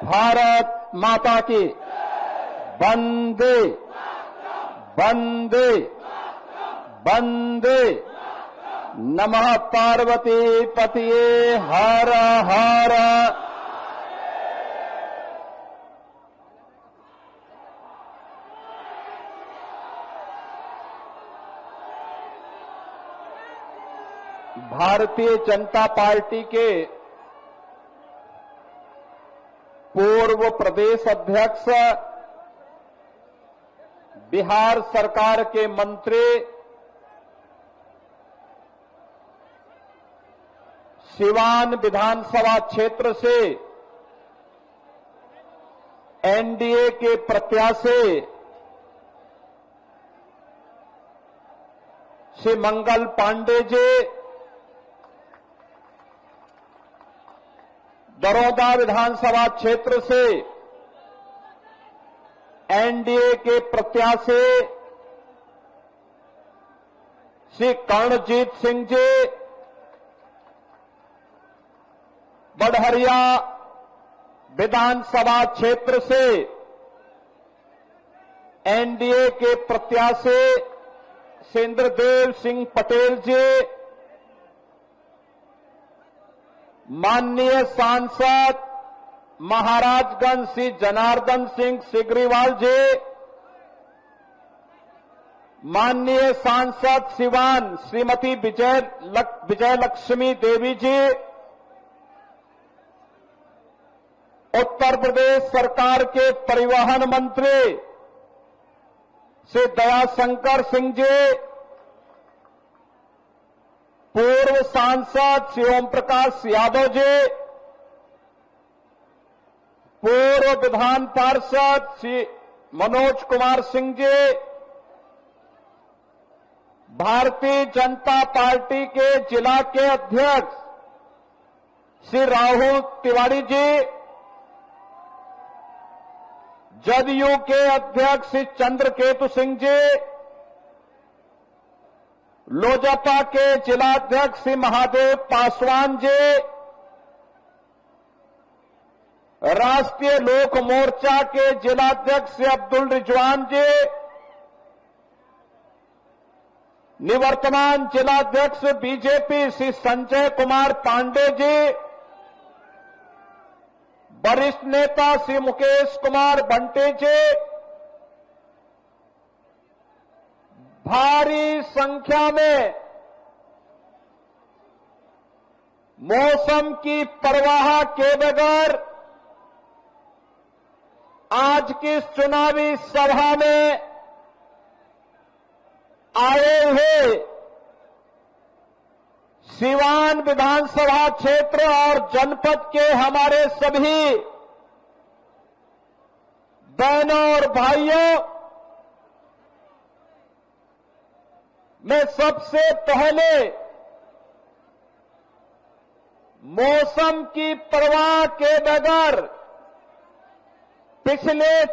भारत माता की। वंदे वंदे वंदे। नमः पार्वती पतिये हर हर। भारतीय जनता पार्टी के पूर्व प्रदेश अध्यक्ष, बिहार सरकार के मंत्री सिवान विधानसभा क्षेत्र से एनडीए के प्रत्याशी श्री मंगल पांडे जी, बड़ौदा विधानसभा क्षेत्र से एनडीए के प्रत्याशी श्री कर्णजीत सिंह जी, बढ़हरिया विधानसभा क्षेत्र से एनडीए के प्रत्याशी श्री इंद्रदेव सिंह पटेल जी, माननीय सांसद महाराजगंज श्री जनार्दन सिंह सिग्रीवाल जी, माननीय सांसद सिवान श्रीमती विजयलक्ष्मी देवी जी, उत्तर प्रदेश सरकार के परिवहन मंत्री श्री दयाशंकर सिंह जी, पूर्व सांसद श्री ओम प्रकाश यादव जी, पूर्व विधान पार्षद श्री मनोज कुमार सिंह जी, भारतीय जनता पार्टी के जिला के अध्यक्ष श्री राहुल तिवारी जी, जदयू के अध्यक्ष श्री चंद्रकेतु सिंह जी, लोजपा के जिलाध्यक्ष श्री महादेव पासवान जी, राष्ट्रीय लोक मोर्चा के जिलाध्यक्ष श्री अब्दुल रिजवान जी, निवर्तमान जिलाध्यक्ष बीजेपी श्री संजय कुमार पांडे जी, वरिष्ठ नेता श्री मुकेश कुमार बंटे जी, भारी संख्या में मौसम की परवाह के बगैर आज की चुनावी सभा में आए हुए सिवान विधानसभा क्षेत्र और जनपद के हमारे सभी बहनों और भाइयों, मैं सबसे पहले मौसम की परवाह के बगैर पिछले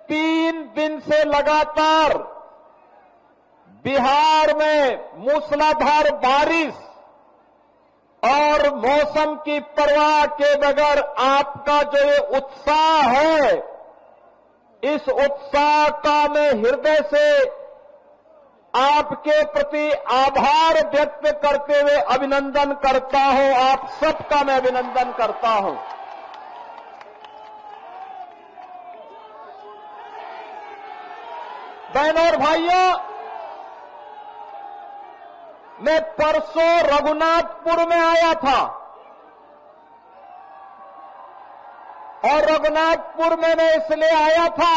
3 दिन से लगातार बिहार में मूसलाधार बारिश और मौसम की परवाह के बगैर आपका जो ये उत्साह है, इस उत्साह का मैं हृदय से आपके प्रति आभार व्यक्त करते हुए अभिनंदन करता हूं। आप सबका मैं अभिनंदन करता हूं। बहनों और भाइयों, मैं परसों रघुनाथपुर में आया था और रघुनाथपुर में मैं इसलिए आया था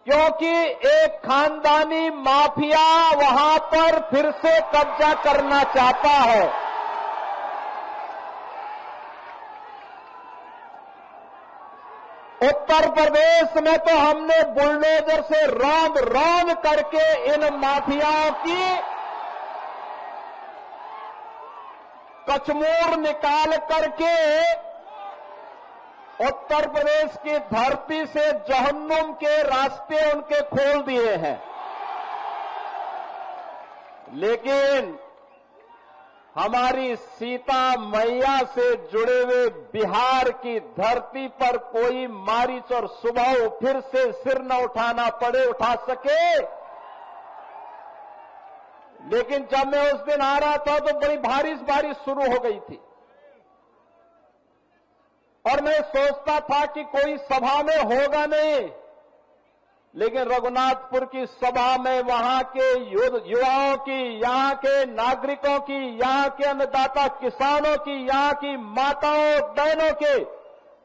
क्योंकि एक खानदानी माफिया वहां पर फिर से कब्जा करना चाहता है। उत्तर प्रदेश में तो हमने बुलडोजर से रौंद रौंद करके इन माफियाओं की कचमूर निकाल करके उत्तर प्रदेश की धरती से जहन्नुम के रास्ते उनके खोल दिए हैं। लेकिन हमारी सीता मैया से जुड़े हुए बिहार की धरती पर कोई मारिच और सुबह फिर से सिर न उठाना पड़े, उठा सके। लेकिन जब मैं उस दिन आ रहा था तो बड़ी बारिश शुरू हो गई थी और मैं सोचता था कि कोई सभा में होगा नहीं, लेकिन रघुनाथपुर की सभा में वहां के युवाओं की, यहां के नागरिकों की, यहां के अन्नदाता किसानों की, यहां की माताओं बहनों के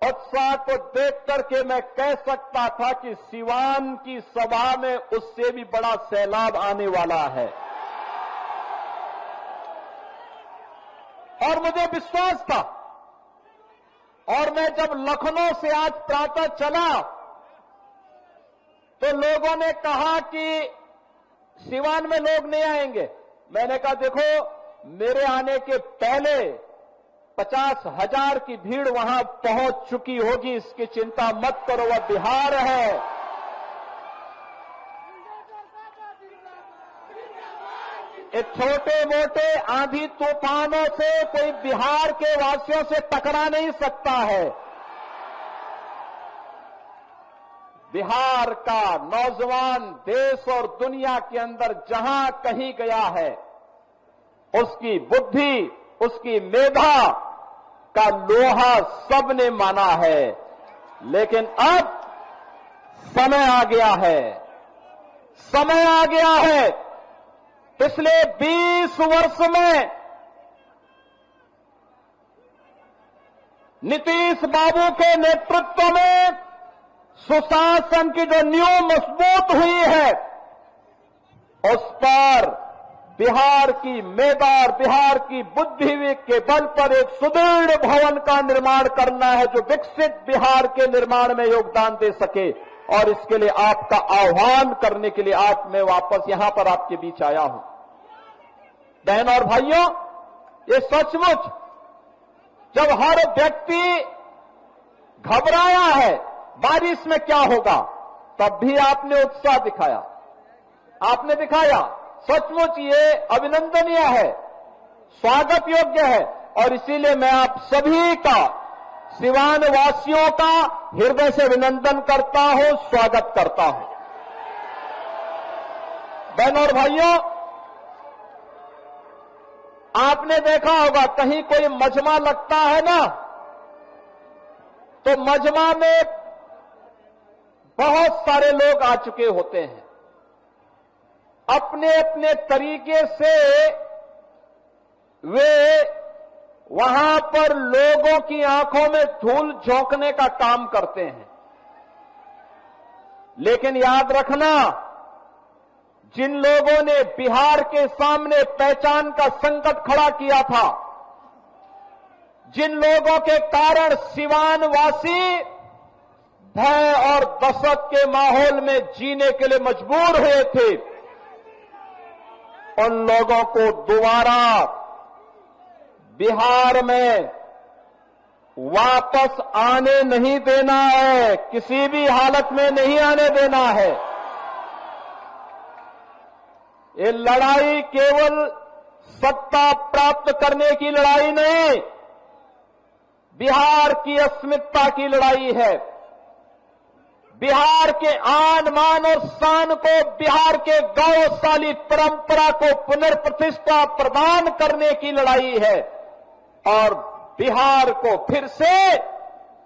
उत्साह को देख करके मैं कह सकता था कि सिवान की सभा में उससे भी बड़ा सैलाब आने वाला है। और मुझे विश्वास था। और मैं जब लखनऊ से आज प्रातः चला तो लोगों ने कहा कि सिवान में लोग नहीं आएंगे। मैंने कहा देखो, मेरे आने के पहले 50,000 की भीड़ वहां पहुंच चुकी होगी, इसकी चिंता मत करो, वह बिहार है। ये छोटे मोटे आंधी तूफानों से कोई बिहार के वासियों से टकरा नहीं सकता है। बिहार का नौजवान देश और दुनिया के अंदर जहां कहीं गया है, उसकी बुद्धि, उसकी मेधा का लोहा सबने माना है। लेकिन अब समय आ गया है, समय आ गया है। पिछले 20 वर्ष में नीतीश बाबू के नेतृत्व में सुशासन की जो नींव मजबूत हुई है, उस पर बिहार की मेधा और बिहार की बुद्धि के बल पर एक सुदृढ़ भवन का निर्माण करना है, जो विकसित बिहार के निर्माण में योगदान दे सके। और इसके लिए आपका आह्वान करने के लिए आज मैं वापस यहां पर आपके बीच आया हूं। बहन और भाइयों, ये सचमुच जब हर व्यक्ति घबराया है बारिश में क्या होगा, तब भी आपने उत्साह दिखाया, आपने दिखाया। सचमुच ये अभिनंदनीय है, स्वागत योग्य है। और इसीलिए मैं आप सभी का, सिवान वासियों का हृदय से अभिनंदन करता हूं, स्वागत करता हूं। बहन और भाइयों, आपने देखा होगा कहीं कोई मजमा लगता है ना, तो मजमा में बहुत सारे लोग आ चुके होते हैं। अपने अपने तरीके से वे वहां पर लोगों की आंखों में धूल झोंकने का काम करते हैं। लेकिन याद रखना, जिन लोगों ने बिहार के सामने पहचान का संकट खड़ा किया था, जिन लोगों के कारण सिवान वासी भय और दहशत के माहौल में जीने के लिए मजबूर हुए थे, उन लोगों को दोबारा बिहार में वापस आने नहीं देना है, किसी भी हालत में नहीं आने देना है। ये लड़ाई केवल सत्ता प्राप्त करने की लड़ाई नहीं, बिहार की अस्मिता की लड़ाई है। बिहार के आन मान और शान को, बिहार के गौरवशाली परंपरा को पुनर्प्रतिष्ठा प्रदान करने की लड़ाई है। और बिहार को फिर से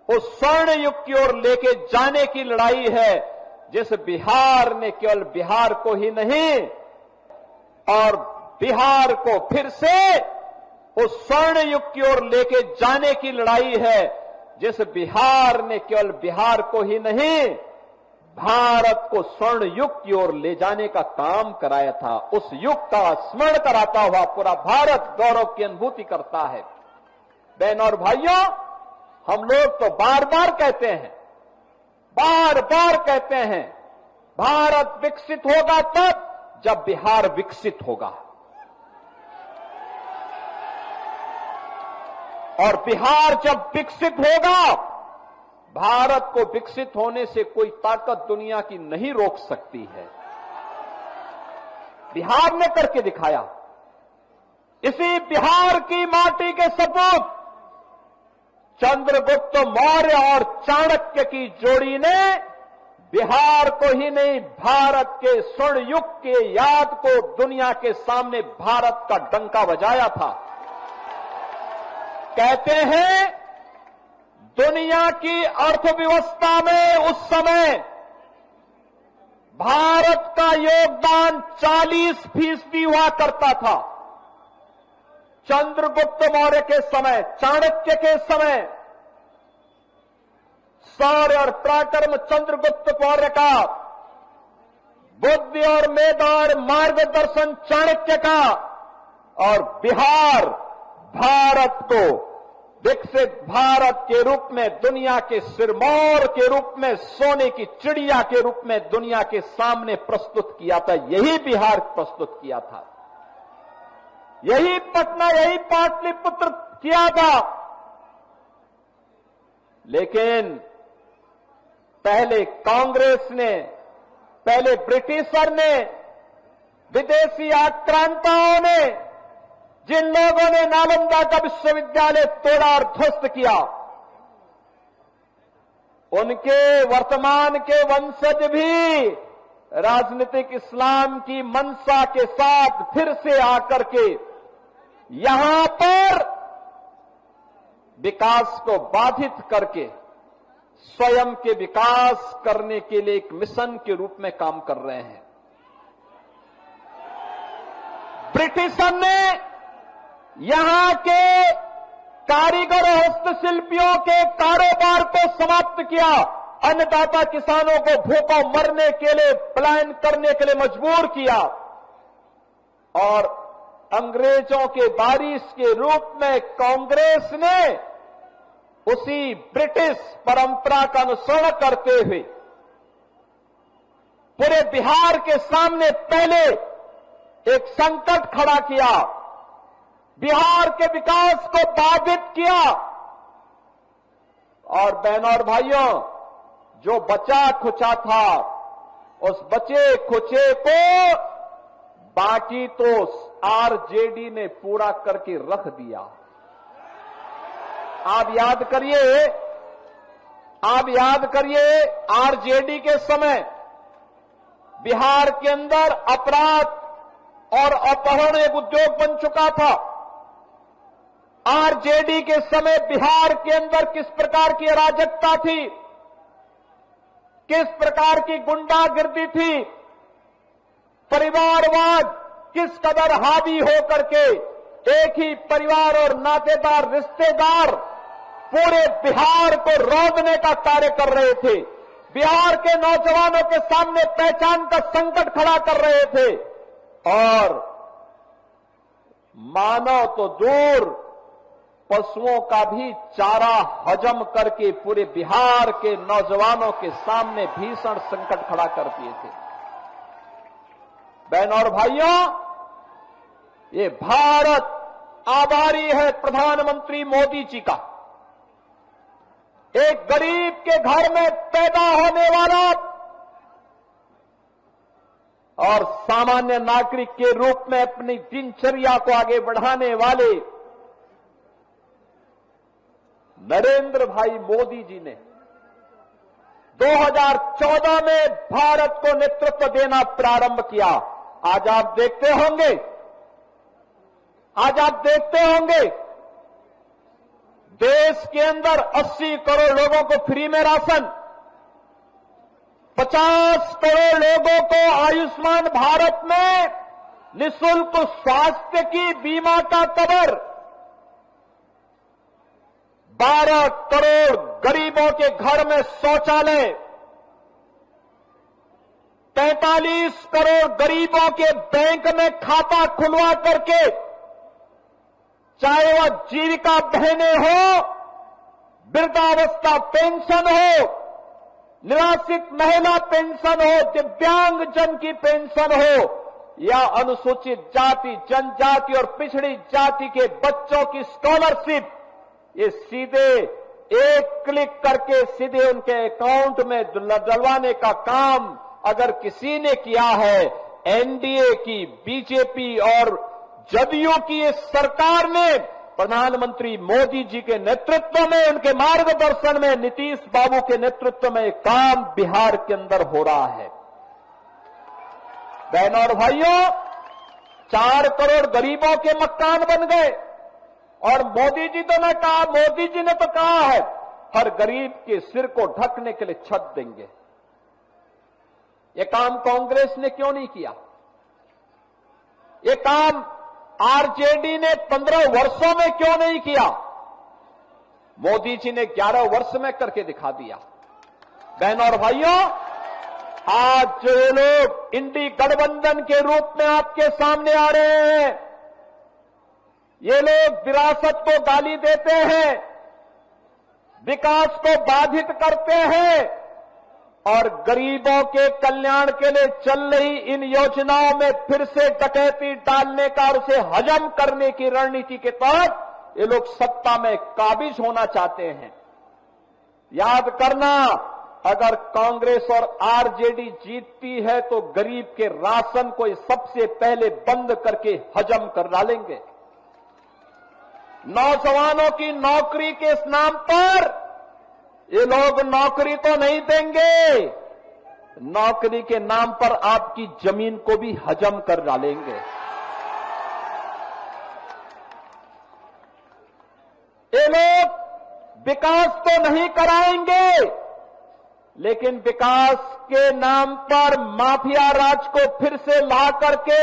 उस स्वर्ण युग की ओर लेके जाने की लड़ाई है, जिस बिहार ने केवल बिहार को ही नहीं, और बिहार को फिर से उस स्वर्ण युग की ओर लेके जाने की लड़ाई है, जिस बिहार ने केवल बिहार को ही नहीं, भारत को स्वर्ण युग की ओर ले जाने का काम कराया था। उस युग का स्मरण कराता हुआ पूरा भारत गौरव की अनुभूति करता है। बहन और भाइयों, हम लोग तो बार बार कहते हैं, बार बार कहते हैं, भारत विकसित होगा तब जब बिहार विकसित होगा। और बिहार जब विकसित होगा, भारत को विकसित होने से कोई ताकत दुनिया की नहीं रोक सकती है। बिहार ने करके दिखाया। इसी बिहार की माटी के सपूत चंद्रगुप्त मौर्य और चाणक्य की जोड़ी ने बिहार को ही नहीं, भारत के स्वर्ण युग के याद को दुनिया के सामने भारत का डंका बजाया था। कहते हैं दुनिया की अर्थव्यवस्था में उस समय भारत का योगदान 40% हुआ करता था। चंद्रगुप्त मौर्य के समय, चाणक्य के समय, शौर्य और पराक्रम चंद्रगुप्त मौर्य का, बुद्धि और मेधा और मार्गदर्शन चाणक्य का, और बिहार भारत को विकसित भारत के रूप में, दुनिया के सिरमौर के रूप में, सोने की चिड़िया के रूप में दुनिया के सामने प्रस्तुत किया था। यही बिहार प्रस्तुत किया था, यही पटना, यही पाटलिपुत्र किया था। लेकिन पहले कांग्रेस ने, पहले ब्रिटिशर ने, विदेशी आक्रांताओं ने, जिन लोगों ने नालंदा का विश्वविद्यालय तोड़ा और ध्वस्त किया, उनके वर्तमान के वंशज भी राजनीतिक इस्लाम की मंशा के साथ फिर से आकर के यहां पर विकास को बाधित करके स्वयं के विकास करने के लिए एक मिशन के रूप में काम कर रहे हैं। ब्रिटिशर ने यहां के कारीगर और हस्तशिल्पियों के कारोबार को समाप्त किया, अन्नदाता किसानों को भूखों मरने के लिए, पलायन करने के लिए मजबूर किया, और अंग्रेजों के वारिस के रूप में कांग्रेस ने उसी ब्रिटिश परंपरा का अनुसरण करते हुए पूरे बिहार के सामने पहले एक संकट खड़ा किया, बिहार के विकास को बाधित किया। और बहनों और भाइयों, जो बचा खुचा था, उस बचे खुचे को बाकी तो आरजेडी ने पूरा करके रख दिया। आप याद करिए, आरजेडी के समय बिहार के अंदर अपराध और अपहरण एक उद्योग बन चुका था। आरजेडी के समय बिहार के अंदर किस प्रकार की अराजकता थी, किस प्रकार की गुंडागिर्दी थी, परिवारवाद किस कदर हावी हो करके एक ही परिवार और नातेदार रिश्तेदार पूरे बिहार को रौंदने का कार्य कर रहे थे, बिहार के नौजवानों के सामने पहचान का संकट खड़ा कर रहे थे, और मानव तो दूर पशुओं का भी चारा हजम करके पूरे बिहार के नौजवानों के सामने भीषण संकट खड़ा कर दिए थे। बहनों और भाइयों, ये भारत आभारी है प्रधानमंत्री मोदी जी का। एक गरीब के घर में पैदा होने वाला और सामान्य नागरिक के रूप में अपनी दिनचर्या को आगे बढ़ाने वाले नरेंद्र भाई मोदी जी ने 2014 में भारत को नेतृत्व देना प्रारंभ किया। आज आप देखते होंगे देश के अंदर 80 करोड़ लोगों को फ्री में राशन, 50 करोड़ लोगों को आयुष्मान भारत में निःशुल्क स्वास्थ्य की बीमा का कवर, 12 करोड़ गरीबों के घर में शौचालय, 45 करोड़ गरीबों के बैंक में खाता खुलवा करके, चाहे वह जीविका बहनें हो, वृद्धावस्था पेंशन हो, निराश्रित महिला पेंशन हो, दिव्यांग जन की पेंशन हो, या अनुसूचित जाति, जनजाति और पिछड़ी जाति के बच्चों की स्कॉलरशिप, ये सीधे एक क्लिक करके सीधे उनके अकाउंट में डलवाने का काम अगर किसी ने किया है, एनडीए की, बीजेपी और जदयू की इस सरकार ने प्रधानमंत्री मोदी जी के नेतृत्व में, उनके मार्गदर्शन में, नीतीश बाबू के नेतृत्व में काम बिहार के अंदर हो रहा है। बहनों और भाइयों, 4 करोड़ गरीबों के मकान बन गए और मोदी जी ने तो कहा है हर गरीब के सिर को ढकने के लिए छत देंगे। ये काम कांग्रेस ने क्यों नहीं किया? ये काम आरजेडी ने 15 वर्षों में क्यों नहीं किया? मोदी जी ने 11 वर्ष में करके दिखा दिया। बहनों और भाइयों, आज जो ये लोग इंडी गठबंधन के रूप में आपके सामने आ रहे हैं, ये लोग विरासत को गाली देते हैं, विकास को बाधित करते हैं और गरीबों के कल्याण के लिए चल रही इन योजनाओं में फिर से डकैती डालने का और उसे हजम करने की रणनीति के तहत ये लोग सत्ता में काबिज होना चाहते हैं। याद करना, अगर कांग्रेस और आरजेडी जीतती है तो गरीब के राशन को सबसे पहले बंद करके हजम कर डालेंगे। नौजवानों की नौकरी के इस नाम पर ये लोग नौकरी तो नहीं देंगे, नौकरी के नाम पर आपकी जमीन को भी हजम कर डालेंगे। ये लोग विकास तो नहीं कराएंगे, लेकिन विकास के नाम पर माफिया राज को फिर से ला करके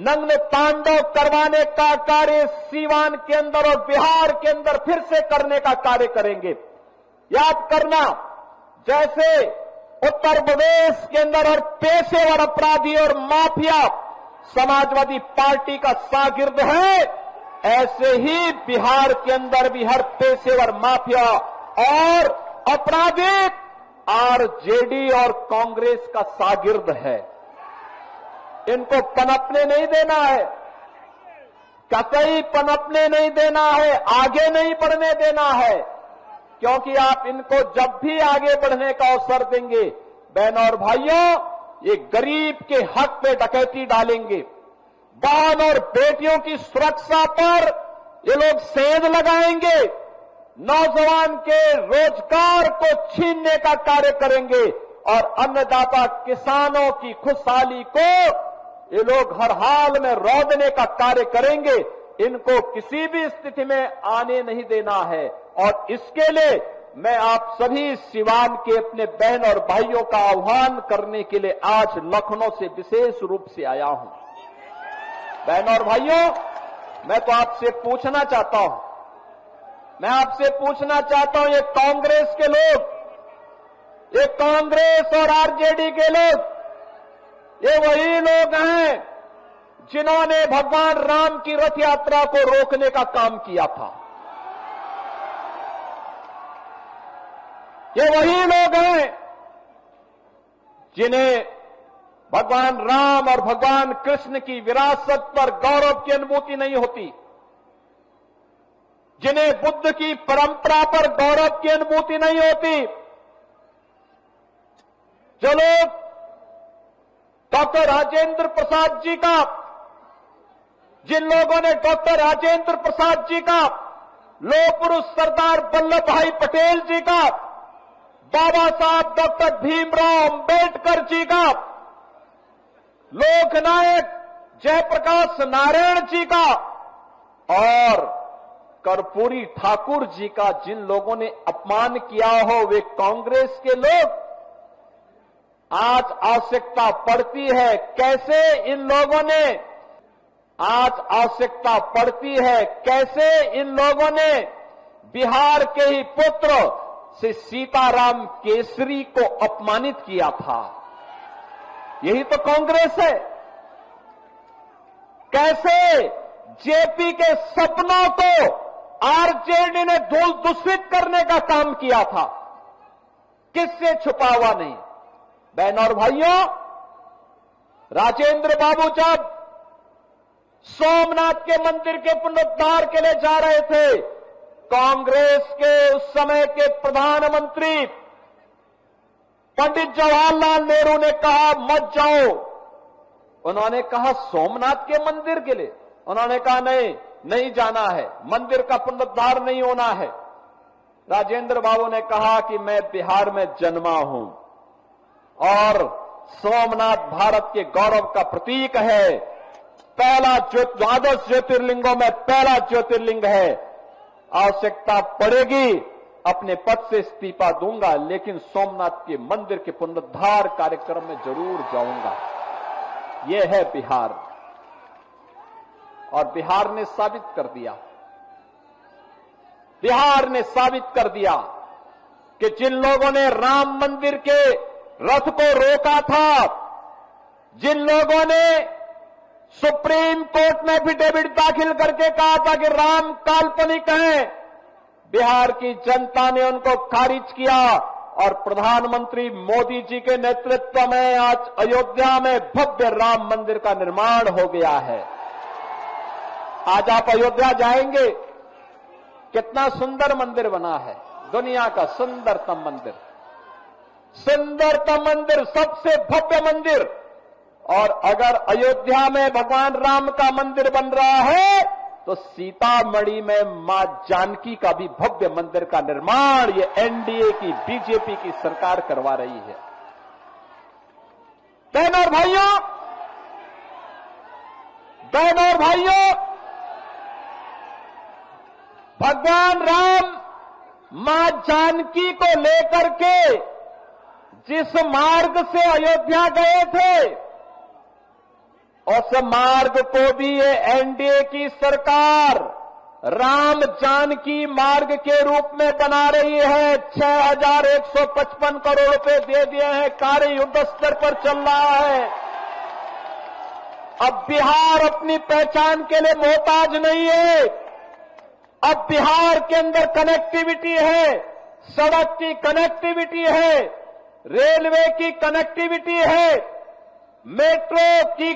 नग्न तांडव करवाने का कार्य सीवान के अंदर और बिहार के अंदर फिर से करने का कार्य करेंगे। याद करना, जैसे उत्तर प्रदेश के अंदर हर पेशेवर अपराधी और माफिया समाजवादी पार्टी का शागिर्द है, ऐसे ही बिहार के अंदर भी हर पेशेवर माफिया और अपराधी आरजेडी और कांग्रेस का शागिर्द है। इनको पनपने नहीं देना है, कतई पनपने नहीं देना है, आगे नहीं बढ़ने देना है, क्योंकि आप इनको जब भी आगे बढ़ने का अवसर देंगे, बहनों और भाइयों, ये गरीब के हक पे डकैती डालेंगे। बहन और बेटियों की सुरक्षा पर ये लोग सेंध लगाएंगे, नौजवान के रोजगार को छीनने का कार्य करेंगे और अन्नदाता किसानों की खुशहाली को ये लोग हर हाल में रौंदने का कार्य करेंगे। इनको किसी भी स्थिति में आने नहीं देना है और इसके लिए मैं आप सभी सिवान के अपने बहन और भाइयों का आह्वान करने के लिए आज लखनऊ से विशेष रूप से आया हूं। बहनों और भाइयों, मैं तो आपसे पूछना चाहता हूं, ये कांग्रेस के लोग, ये कांग्रेस और आरजेडी के लोग, ये वही लोग हैं जिन्होंने भगवान राम की रथ यात्रा को रोकने का काम किया था। ये वही लोग हैं जिन्हें भगवान राम और भगवान कृष्ण की विरासत पर गौरव की अनुभूति नहीं होती, जिन्हें बुद्ध की परंपरा पर गौरव की अनुभूति नहीं होती, जो लोग डॉक्टर राजेंद्र प्रसाद जी का, जिन लोगों ने डॉक्टर राजेंद्र प्रसाद जी का, लौह पुरुष सरदार वल्लभ भाई पटेल जी का, बाबा साहब डॉक्टर भीमराव अंबेडकर जी का, लोकनायक जयप्रकाश नारायण जी का और कर्पूरी ठाकुर जी का जिन लोगों ने अपमान किया हो, वे कांग्रेस के लोग। आज आवश्यकता पड़ती है कैसे इन लोगों ने, बिहार के ही पुत्र से सीताराम केसरी को अपमानित किया था। यही तो कांग्रेस है। कैसे जेपी के सपनों को आरजेडी ने धूल दूषित करने का काम किया था, किससे छुपा हुआ नहीं। बहनों और भाइयों, राजेंद्र बाबू जब सोमनाथ के मंदिर के पुनरुद्धार के लिए जा रहे थे, कांग्रेस के उस समय के प्रधानमंत्री पंडित जवाहरलाल नेहरू ने कहा मत जाओ। उन्होंने कहा सोमनाथ के मंदिर के लिए, उन्होंने कहा नहीं जाना है, मंदिर का पुनरुद्धार नहीं होना है। राजेंद्र बाबू ने कहा कि मैं बिहार में जन्मा हूं और सोमनाथ भारत के गौरव का प्रतीक है, पहला द्वादश ज्योतिर्लिंगों में पहला ज्योतिर्लिंग है। आवश्यकता पड़ेगी अपने पद से इस्तीफा दूंगा, लेकिन सोमनाथ के मंदिर के पुनरुद्धार कार्यक्रम में जरूर जाऊंगा। यह है बिहार, और बिहार ने साबित कर दिया, बिहार ने साबित कर दिया कि जिन लोगों ने राम मंदिर के रथ को रोका था, जिन लोगों ने सुप्रीम कोर्ट में एफिडेविट दाखिल करके कहा था कि राम काल्पनिक है, बिहार की जनता ने उनको खारिज किया और प्रधानमंत्री मोदी जी के नेतृत्व में आज अयोध्या में भव्य राम मंदिर का निर्माण हो गया है। आज आप अयोध्या जाएंगे, कितना सुंदर मंदिर बना है, दुनिया का सुंदरतम मंदिर, सुंदरतम मंदिर, सबसे भव्य मंदिर। और अगर अयोध्या में भगवान राम का मंदिर बन रहा है तो सीतामढ़ी में मां जानकी का भी भव्य मंदिर का निर्माण ये एनडीए की, बीजेपी की सरकार करवा रही है। बहनों और भाइयों, भगवान राम मां जानकी को लेकर के जिस मार्ग से अयोध्या गए थे, उस मार्ग को भी ये एनडीए की सरकार राम जानकी मार्ग के रूप में बना रही है। 6,155 करोड़ रुपए दे दिए हैं, कार्य युद्ध स्तर पर चल रहा है। अब बिहार अपनी पहचान के लिए मोहताज नहीं है। अब बिहार के अंदर कनेक्टिविटी है, सड़क की कनेक्टिविटी है, रेलवे की कनेक्टिविटी है, मेट्रो की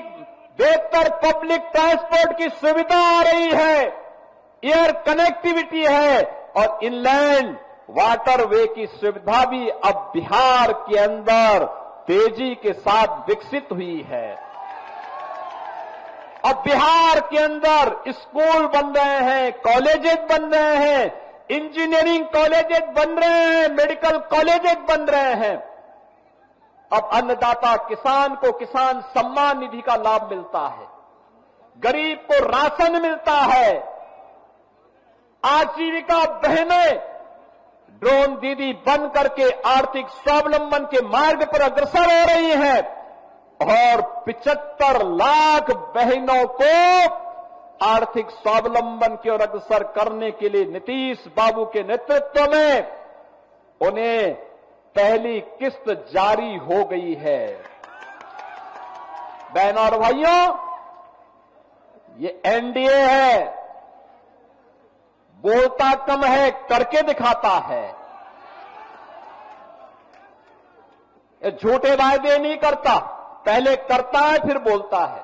बेहतर पब्लिक ट्रांसपोर्ट की सुविधा आ रही है, एयर कनेक्टिविटी है और इनलैंड वाटरवे की सुविधा भी अब बिहार के अंदर तेजी के साथ विकसित हुई है। अब बिहार के अंदर स्कूल बन रहे हैं, कॉलेजेस बन रहे हैं, इंजीनियरिंग कॉलेजेस बन रहे हैं, मेडिकल कॉलेजेस बन रहे हैं। अब अन्नदाता किसान को किसान सम्मान निधि का लाभ मिलता है, गरीब को राशन मिलता है, आजीविका बहनें ड्रोन दीदी बन करके आर्थिक स्वावलंबन के मार्ग पर अग्रसर हो रही हैं और 75 लाख बहनों को आर्थिक स्वावलंबन की ओर अग्रसर करने के लिए नीतीश बाबू के नेतृत्व में उन्हें पहली किस्त जारी हो गई है। बहनों और भाइयों, ये एनडीए है, बोलता कम है, करके दिखाता है। ये झूठे वायदे नहीं करता, पहले करता है फिर बोलता है।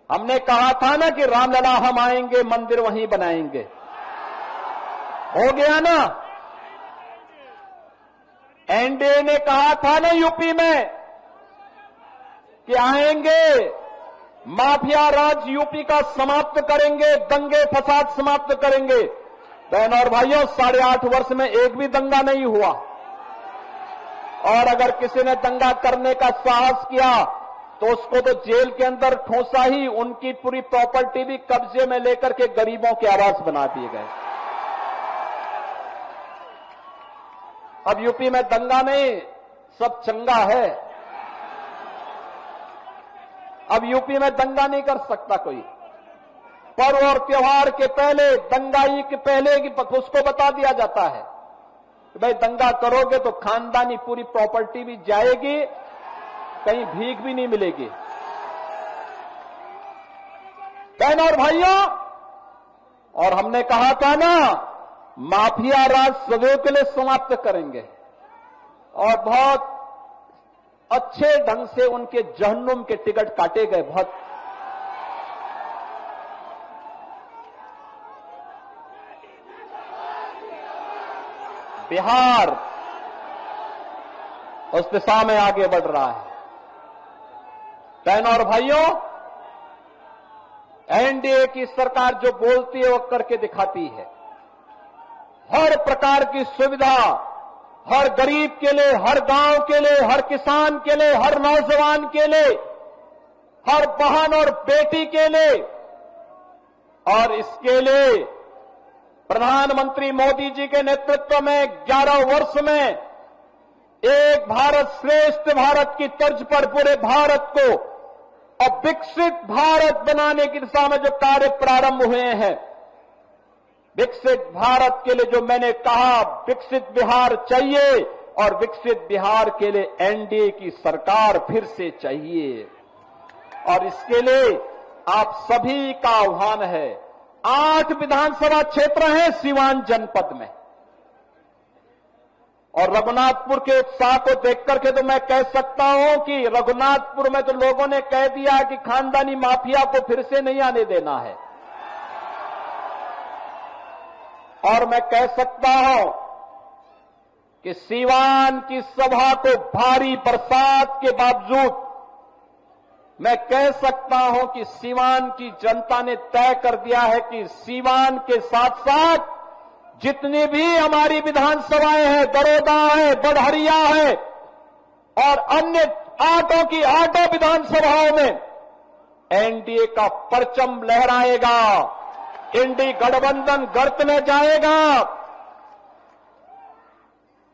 हमने कहा था ना कि रामलला हम आएंगे, मंदिर वहीं बनाएंगे, हो गया ना। एनडीए ने कहा था ना यूपी में कि आएंगे, माफिया राज यूपी का समाप्त करेंगे, दंगे फसाद समाप्त करेंगे। बहनों और भाइयों, 8.5 वर्ष में एक भी दंगा नहीं हुआ, और अगर किसी ने दंगा करने का साहस किया तो उसको तो जेल के अंदर ठोसा ही, उनकी पूरी प्रॉपर्टी भी कब्जे में लेकर के गरीबों के आवास बना दिए गए। अब यूपी में दंगा नहीं, सब चंगा है। अब यूपी में दंगा नहीं कर सकता कोई। पर्व और त्योहार के पहले, दंगाई के पहले की उसको बता दिया जाता है कि भाई दंगा करोगे तो खानदानी पूरी प्रॉपर्टी भी जाएगी, कहीं भीख भी नहीं मिलेगी। बहनों और भाइयों, और हमने कहा था ना, माफिया राज सदैव के लिए समाप्त करेंगे और बहुत अच्छे ढंग से उनके जहन्नुम के टिकट काटे गए। बहुत बिहार उस दिशा में आगे बढ़ रहा है। बहनों और भाइयों, एनडीए की सरकार जो बोलती है वो करके दिखाती है। हर प्रकार की सुविधा हर गरीब के लिए, हर गांव के लिए, हर किसान के लिए, हर नौजवान के लिए, हर बहन और बेटी के लिए, और इसके लिए प्रधानमंत्री मोदी जी के नेतृत्व में 11 वर्ष में एक भारत श्रेष्ठ भारत की तर्ज पर पूरे भारत को और विकसित भारत बनाने की दिशा में जो कार्य प्रारंभ हुए हैं, विकसित भारत के लिए जो मैंने कहा विकसित बिहार चाहिए, और विकसित बिहार के लिए एनडीए की सरकार फिर से चाहिए। और इसके लिए आप सभी का आह्वान है। 8 विधानसभा क्षेत्र हैं सीवान जनपद में, और रघुनाथपुर के उत्साह को देख करके तो मैं कह सकता हूं कि रघुनाथपुर में तो लोगों ने कह दिया कि खानदानी माफिया को फिर से नहीं आने देना है। और मैं कह सकता हूं कि सीवान की सभा को भारी बरसात के बावजूद मैं कह सकता हूं कि सीवान की जनता ने तय कर दिया है कि सीवान के साथ साथ जितनी भी हमारी विधानसभाएं हैं, दरोदा है, बढ़हरिया है और अन्य 8 विधानसभाओं में एनडीए का परचम लहराएगा, इंडी गठबंधन गर्त में जाएगा।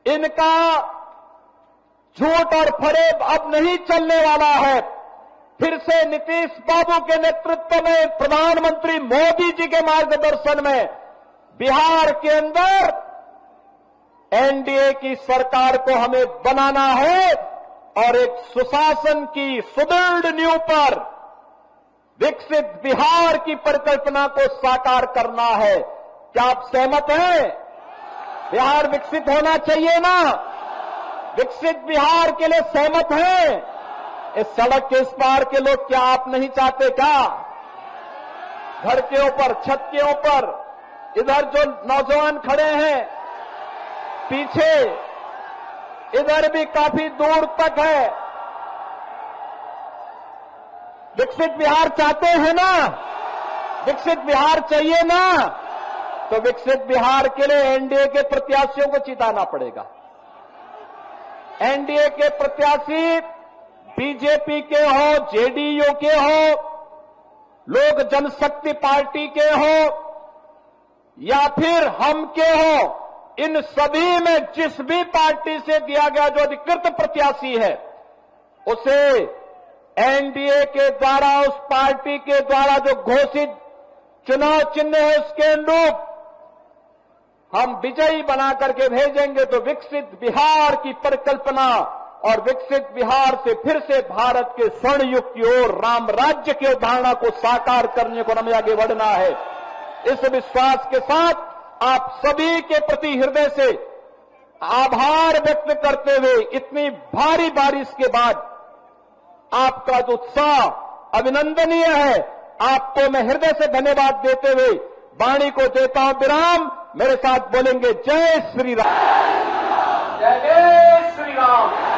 इनका झूठ और फरेब अब नहीं चलने वाला है। फिर से नीतीश बाबू के नेतृत्व में, प्रधानमंत्री मोदी जी के मार्गदर्शन में बिहार के अंदर एनडीए की सरकार को हमें बनाना है और एक सुशासन की सुदृढ़ नींव पर विकसित बिहार की परिकल्पना को साकार करना है। क्या आप सहमत हैं? बिहार विकसित होना चाहिए ना? विकसित बिहार के लिए सहमत हैं? इस सड़क के इस पार के लोग क्या आप नहीं चाहते क्या? घर के ऊपर, छत के ऊपर, इधर जो नौजवान खड़े हैं पीछे, इधर भी काफी दूर तक है। विकसित बिहार चाहते हैं ना? विकसित बिहार चाहिए ना? तो विकसित बिहार के लिए एनडीए के प्रत्याशियों को जिताना पड़ेगा। एनडीए के प्रत्याशी बीजेपी के हो, जेडीयू के हो, लोक जनशक्ति पार्टी के हो या फिर हम के हो, इन सभी में जिस भी पार्टी से दिया गया जो अधिकृत प्रत्याशी है उसे एनडीए के द्वारा, उस पार्टी के द्वारा जो घोषित चुनाव चिन्ह है उसके अनुरूप हम विजयी बना करके भेजेंगे। तो विकसित बिहार की परिकल्पना और विकसित बिहार से फिर से भारत के स्वर्ण युग की ओर, राम राज्य की अवधारणा को साकार करने को हमें आगे बढ़ना है। इस विश्वास के साथ आप सभी के प्रति हृदय से आभार व्यक्त करते हुए इतनी भारी बारिश के बाद आपका जो उत्साह अभिनंदनीय है, आपको मैं हृदय से धन्यवाद देते हुए वाणी को देता हूं विराम। मेरे साथ बोलेंगे जय श्री राम, जय श्री राम।